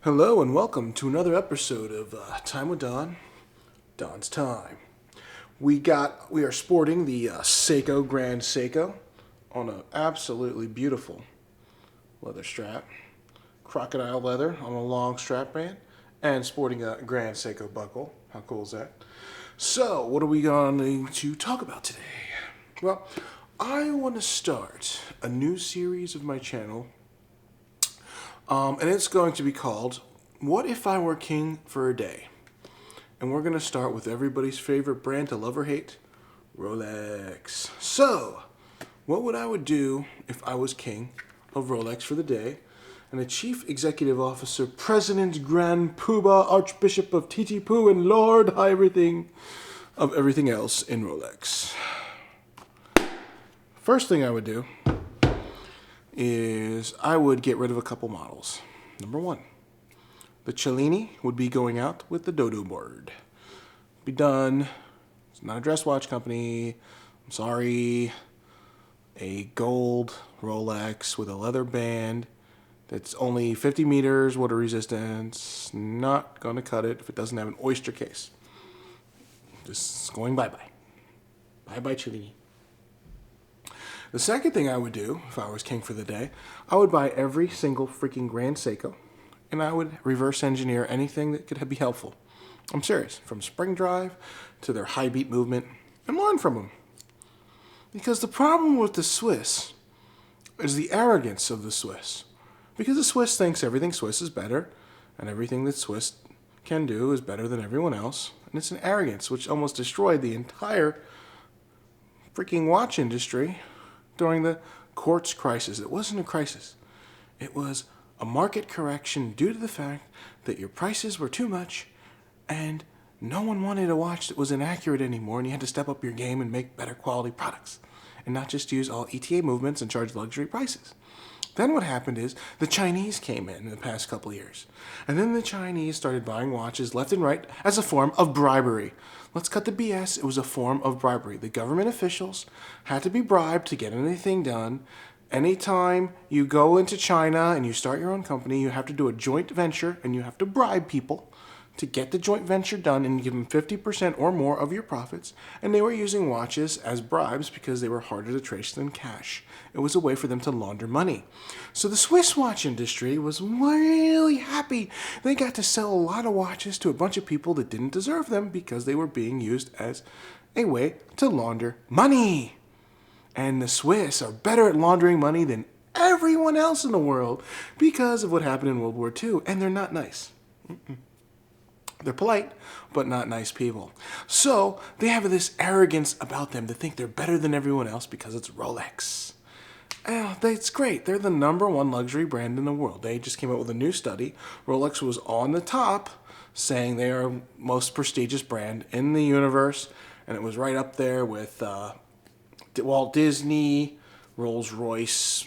Hello and welcome to another episode of Time with Don, Don's Time. We are sporting the Seiko Grand Seiko on an absolutely beautiful leather strap, crocodile leather on a long strap band, and sporting a Grand Seiko buckle. How cool is that? So, what are we going to talk about today? Well, I want to start a new series of my channel and it's going to be called What If I Were King for a Day? And we're going to start with everybody's favorite brand to love or hate, Rolex. So, what would I would do if I was king of Rolex for the day and the chief executive officer, president, grand poobah, archbishop of Titipu, and lord everything of everything else in Rolex? First thing I would do is I would get rid of a couple models. Number one, the Cellini would be going out with the Dodo Bird. Be done. It's not a dress watch company. I'm sorry. A gold Rolex with a leather band that's only 50 meters water resistance. Not going to cut it if it doesn't have an oyster case. Just going bye-bye. Bye-bye, Cellini. The second thing I would do, if I was king for the day, I would buy every single freaking Grand Seiko, and I would reverse engineer anything that could be helpful. I'm serious, from spring drive to their high beat movement, and learn from them. Because the problem with the Swiss is the arrogance of the Swiss. Because the Swiss thinks everything Swiss is better, and everything that Swiss can do is better than everyone else, and it's an arrogance which almost destroyed the entire freaking watch industry during the quartz crisis. It wasn't a crisis. It was a market correction due to the fact that your prices were too much and no one wanted a watch that was inaccurate anymore, and you had to step up your game and make better quality products and not just use all ETA movements and charge luxury prices. Then what happened is the Chinese came in the past couple of years. And then the Chinese started buying watches left and right as a form of bribery. Let's cut the BS. It was a form of bribery. The government officials had to be bribed to get anything done. Anytime you go into China and you start your own company, you have to do a joint venture and you have to bribe people to get the joint venture done and give them 50% or more of your profits. And they were using watches as bribes because they were harder to trace than cash. It was a way for them to launder money. So the Swiss watch industry was really happy. They got to sell a lot of watches to a bunch of people that didn't deserve them because they were being used as a way to launder money. And the Swiss are better at laundering money than everyone else in the world because of what happened in World War II. And they're not nice. They're polite, but not nice people. So they have this arrogance about them to think they're better than everyone else because it's Rolex. It's great. They're the number one luxury brand in the world. They just came out with a new study. Rolex was on the top, saying they are most prestigious brand in the universe, and it was right up there with Walt Disney, Rolls-Royce,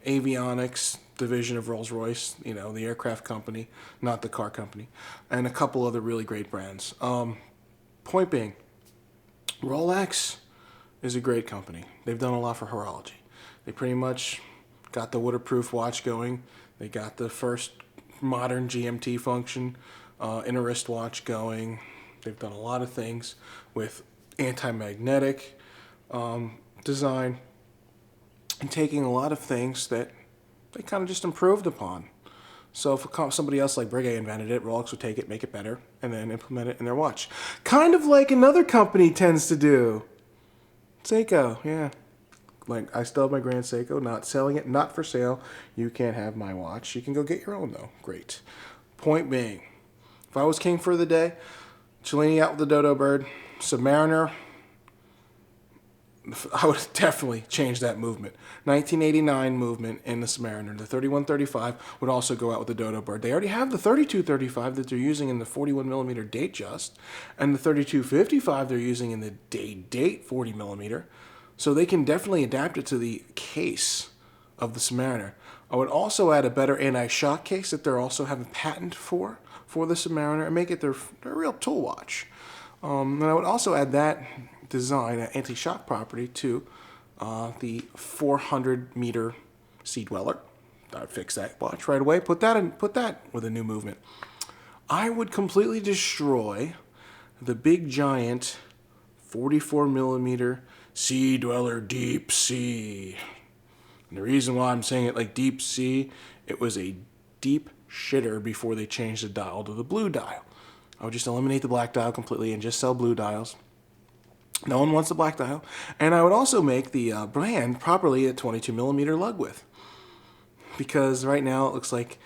avionics division of Rolls-Royce, the aircraft company, not the car company, and a couple other really great brands. Point being, Rolex is a great company. They've done a lot for horology. They pretty much got the waterproof watch going. They got the first modern GMT function in a wristwatch going. They've done a lot of things with anti-magnetic design and taking a lot of things that they kind of just improved upon. So if somebody else like Breguet invented it, Rolex would take it, make it better, and then implement it in their watch. Kind of like another company tends to do. Seiko, yeah. Like, I still have my Grand Seiko, not selling it, not for sale. You can't have my watch. You can go get your own, though. Great. Point being, if I was king for the day, Cellini out with the Dodo Bird, Submariner, I would definitely change that movement. 1989 movement in the Submariner. The 3135 would also go out with the Dodo Bird. They already have the 3235 that they're using in the 41mm Datejust, and the 3255 they're using in the Day-Date 40mm. So they can definitely adapt it to the case of the Submariner. I would also add a better anti-shock case that they're also having patent for the Submariner and make it their real tool watch. And I would also add that design, an anti-shock property, to the 400-meter Sea Dweller. I'd fix that watch right away. Put that with a new movement. I would completely destroy the big giant 44 millimeter Sea Dweller Deep Sea. And the reason why I'm saying it like Deep Sea, it was a deep shitter before they changed the dial to the blue dial. I would just eliminate the black dial completely and just sell blue dials. No one wants the black dial. And I would also make the brand properly at 22 millimeter lug width. Because right now it looks like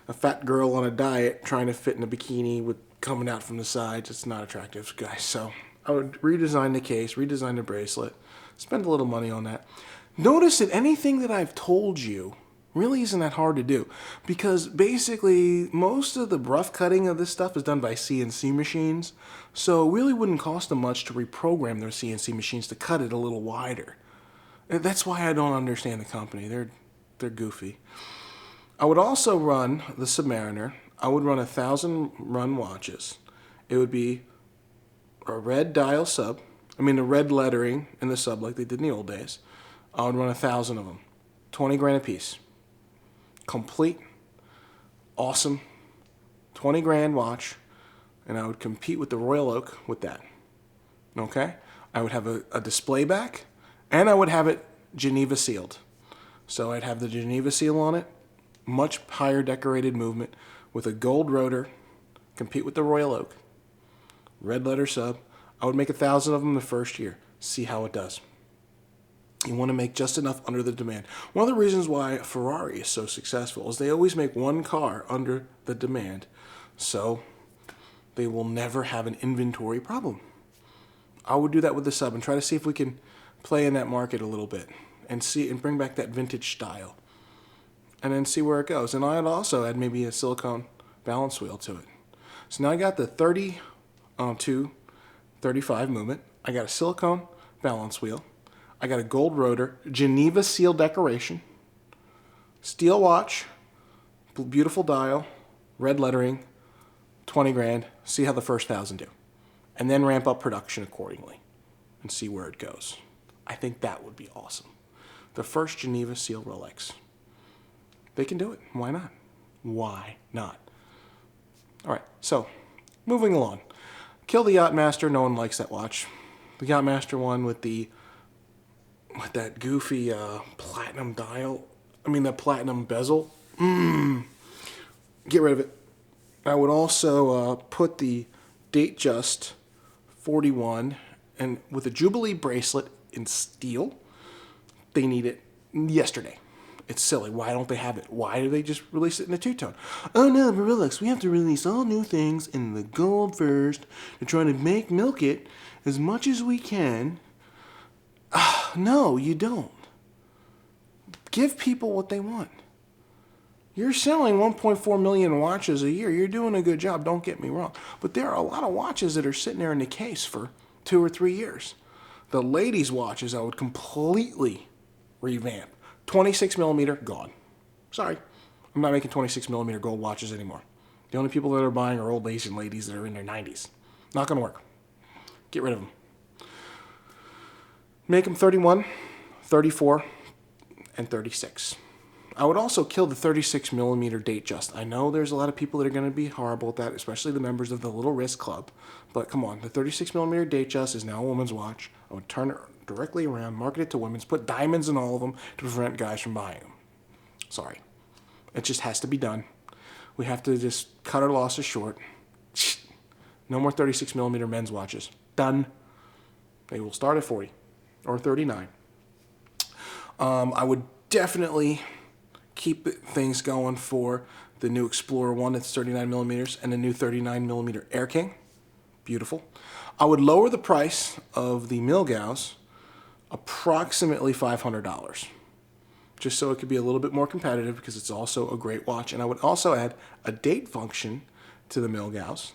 a fat girl on a diet trying to fit in a bikini with coming out from the sides. It's not attractive, guys. So I would redesign the case, redesign the bracelet, spend a little money on that. Notice that anything that I've told you really isn't that hard to do, because basically most of the rough cutting of this stuff is done by CNC machines, so it really wouldn't cost them much to reprogram their CNC machines to cut it a little wider. That's why I don't understand the company. They're goofy. I would also run the Submariner. I would run 1,000 run watches. It would be a red dial sub. I mean, the red lettering in the sub like they did in the old days. I would run 1,000 of them. 20 grand a piece. Complete, awesome, 20 grand watch, and I would compete with the Royal Oak with that. Okay? I would have a display back, and I would have it Geneva sealed. So I'd have the Geneva seal on it, much higher decorated movement with a gold rotor, compete with the Royal Oak, red letter sub. I would make 1,000 of them the first year. See how it does. You want to make just enough under the demand. One of the reasons why Ferrari is so successful is they always make one car under the demand, so they will never have an inventory problem. I would do that with the sub and try to see if we can play in that market a little bit and see and bring back that vintage style, and then see where it goes. And I'd also add maybe a silicone balance wheel to it. So now I got the 30 35 movement. I got a silicone balance wheel. I got a gold rotor, Geneva seal decoration, steel watch, beautiful dial, red lettering, 20 grand. See how the first 1,000 do. And then ramp up production accordingly and see where it goes. I think that would be awesome. The first Geneva seal Rolex. They can do it. Why not? Why not? All right, so moving along. Kill the Yachtmaster. No one likes that watch. The Yachtmaster one with that goofy platinum dial. I mean, that platinum bezel. Get rid of it. I would also put the Datejust 41 and with a Jubilee bracelet in steel. They need it yesterday. It's silly. Why don't they have it? Why do they just release it in a two-tone? Oh no, but Rolex, we have to release all new things in the gold first. They're trying to milk it as much as we can. No, you don't. Give people what they want. You're selling 1.4 million watches a year. You're doing a good job, don't get me wrong. But there are a lot of watches that are sitting there in the case for 2 or 3 years. The ladies' watches I would completely revamp. 26 millimeter, gone. Sorry, I'm not making 26 millimeter gold watches anymore. The only people that are buying are old Asian ladies that are in their 90s. Not going to work. Get rid of them. Make them 31, 34, and 36. I would also kill the 36 millimeter Datejust. I know there's a lot of people that are going to be horrible at that, especially the members of the Little Wrist Club. But come on, the 36 millimeter Datejust is now a woman's watch. I would turn it directly around, market it to women's, put diamonds in all of them to prevent guys from buying them. Sorry. It just has to be done. We have to just cut our losses short. No more 36 millimeter men's watches. Done. They will start at 40 or 39. I would definitely keep things going for the new Explorer 1 that's 39 millimeters and the new 39 millimeter Air King. Beautiful. I would lower the price of the Milgauss approximately $500, just so it could be a little bit more competitive because it's also a great watch. And I would also add a date function to the Milgauss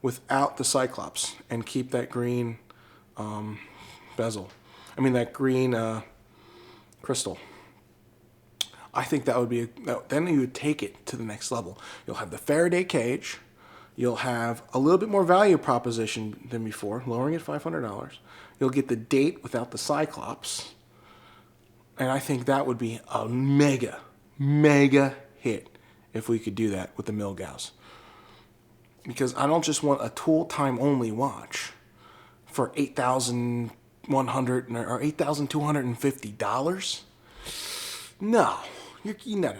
without the Cyclops and keep that green bezel. I mean that green crystal. I think that would be, then you would take it to the next level. You'll have the Faraday cage. You'll have a little bit more value proposition than before, lowering it $500. You'll get the date without the Cyclops. And I think that would be a mega mega hit if we could do that with the Milgauss. Because I don't just want a tool time only watch for $8,100 or $8,250. No, no.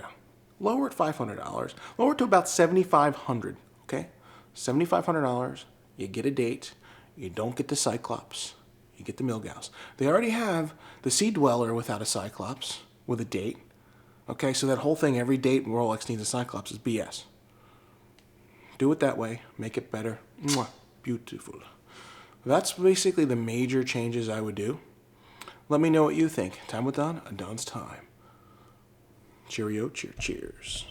Lower it $500. Lower it to about $7,500. Okay, $7,500. You get a date. You don't get the Cyclops. You get the Milgauss. They already have the Sea Dweller without a Cyclops with a date. Okay, so that whole thing, every date Rolex needs a Cyclops, is BS. Do it that way. Make it better. Mwah. Beautiful. That's basically the major changes I would do. Let me know what you think. Time with Don, and Don's time. Cheerio, cheers.